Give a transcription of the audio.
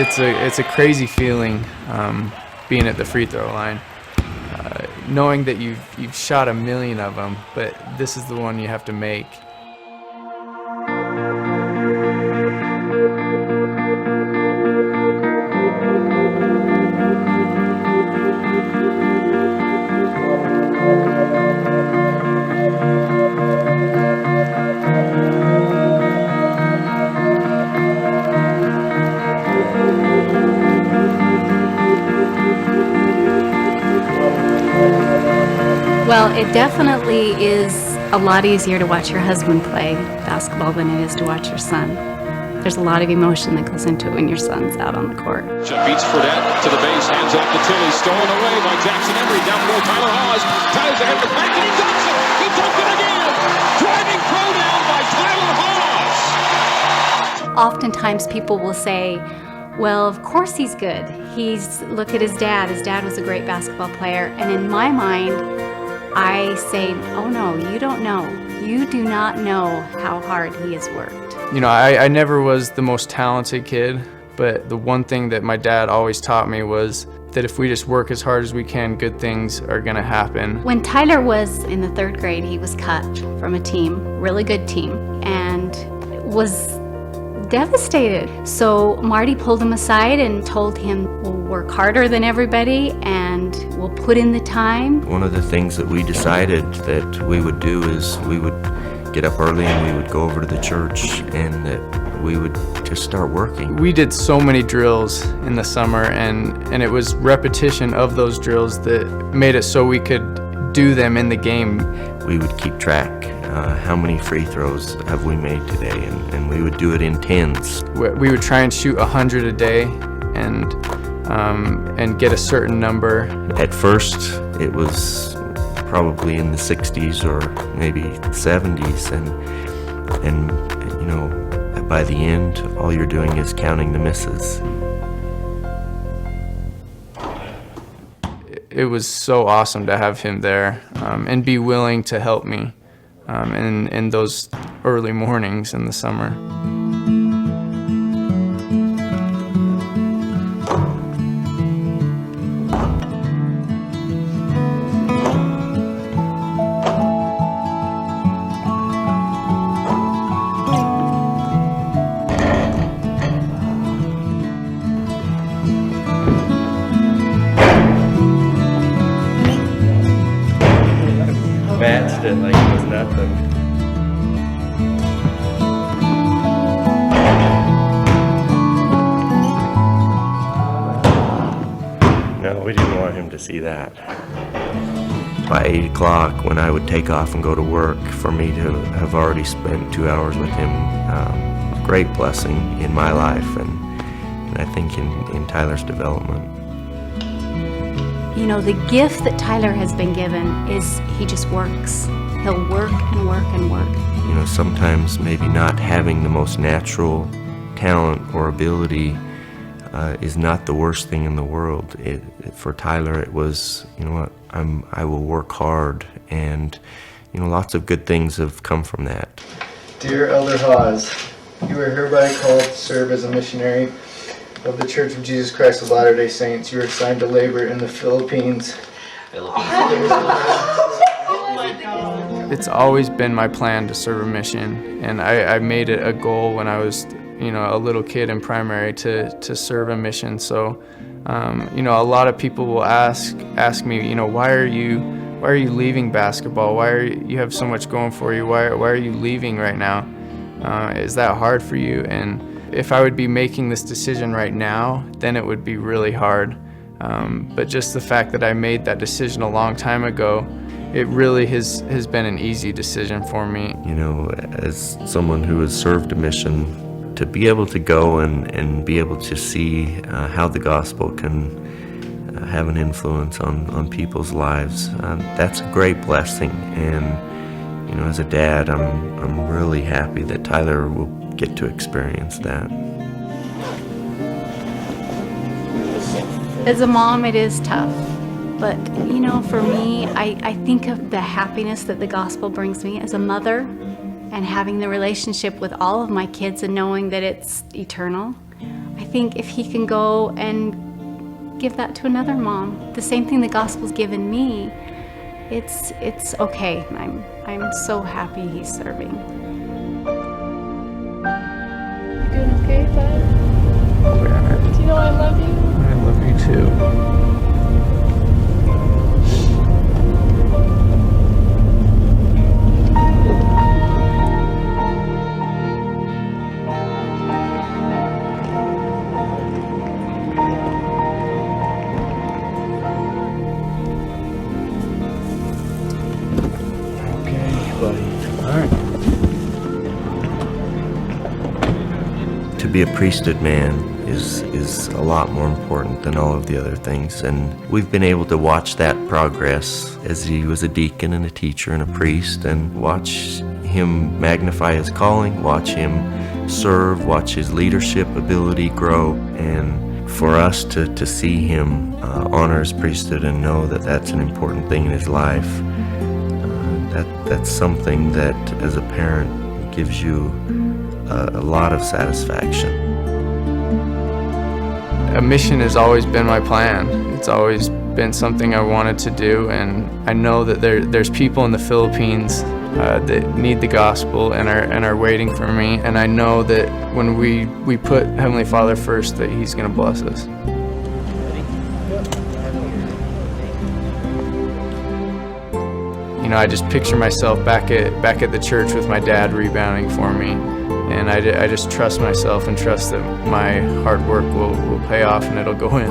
It's a crazy feeling being at the free throw line, knowing that you've shot a million of them, but this is the one you have to make. Well, it definitely is a lot easier to watch your husband play basketball than it is to watch your son. There's a lot of emotion that goes into it when your son's out on the court. Beats Fredette to the base, hands off to Tilly, stolen away by Jackson Emery, down below Tyler Haws. Tyler's ahead of the pack, and he dunks it! He dunked it again! Driving throwdown by Tyler Haws! Oftentimes people will say, well, of course he's good. Look at his dad. His dad was a great basketball player. And in my mind, I say, oh no, you don't know. You do not know how hard he has worked. You know, I never was the most talented kid, but the one thing that my dad always taught me was that if we just work as hard as we can, good things are gonna happen. When Tyler was in the 3rd grade, he was cut from a team, really good team, and was devastated. So Marty pulled him aside and told him, we'll work harder than everybody and we'll put in the time. One of the things that we decided that we would do is we would get up early and we would go over to the church and that we would just start working. We did so many drills in the summer and it was repetition of those drills that made it so we could do them in the game. We would keep track. How many free throws have we made today? And we would do it in tens. We would try and shoot 100 a day and get a certain number. At first, it was probably in the 60s or maybe 70s, and you know, by the end, all you're doing is counting the misses. It was so awesome to have him there and be willing to help me in those early mornings in the summer. Matched it like it was nothing. No, we didn't want him to see that. By 8 o'clock, when I would take off and go to work, for me to have already spent 2 hours with him, a great blessing in my life and I think in Tyler's development. You know, the gift that Tyler has been given is he just works. He'll work and work and work. You know, sometimes maybe not having the most natural talent or ability is not the worst thing in the world. For Tyler, it was, you know what, I will work hard, and you know, lots of good things have come from that. Dear Elder Haws, you are hereby called to serve as a missionary of the Church of Jesus Christ of Latter-day Saints. You are assigned to labor in the Philippines. It's always been my plan to serve a mission, and I made it a goal when I was, you know, a little kid in primary to serve a mission. So, you know, a lot of people will ask me, you know, why are you leaving basketball? You have so much going for you? Why are you leaving right now? Is that hard for you? And if I would be making this decision right now, then it would be really hard. But just the fact that I made that decision a long time ago, it really has been an easy decision for me. You know, as someone who has served a mission, to be able to go and be able to see how the gospel can have an influence on people's lives, that's a great blessing. And you know, as a dad, I'm really happy that Tyler will get to experience that. As a mom, it is tough. But, you know, for me, I think of the happiness that the gospel brings me as a mother and having the relationship with all of my kids and knowing that it's eternal. I think if he can go and give that to another mom, the same thing the gospel's given me, it's okay. I'm so happy he's serving. You doing okay, bud? Yeah, Do you know I love you? I love you too. To be a priesthood man is a lot more important than all of the other things, and we've been able to watch that progress as he was a deacon and a teacher and a priest, and watch him magnify his calling, watch him serve, watch his leadership ability grow, and for us to see him honor his priesthood and know that that's an important thing in his life, that's something that as a parent gives you a lot of satisfaction. A mission has always been my plan. It's always been something I wanted to do, and I know that there's people in the Philippines that need the gospel and are waiting for me, and I know that when we put Heavenly Father first, that He's going to bless us. You know, I just picture myself back at the church with my dad rebounding for me, and I just trust myself and trust that my hard work will pay off and it'll go in.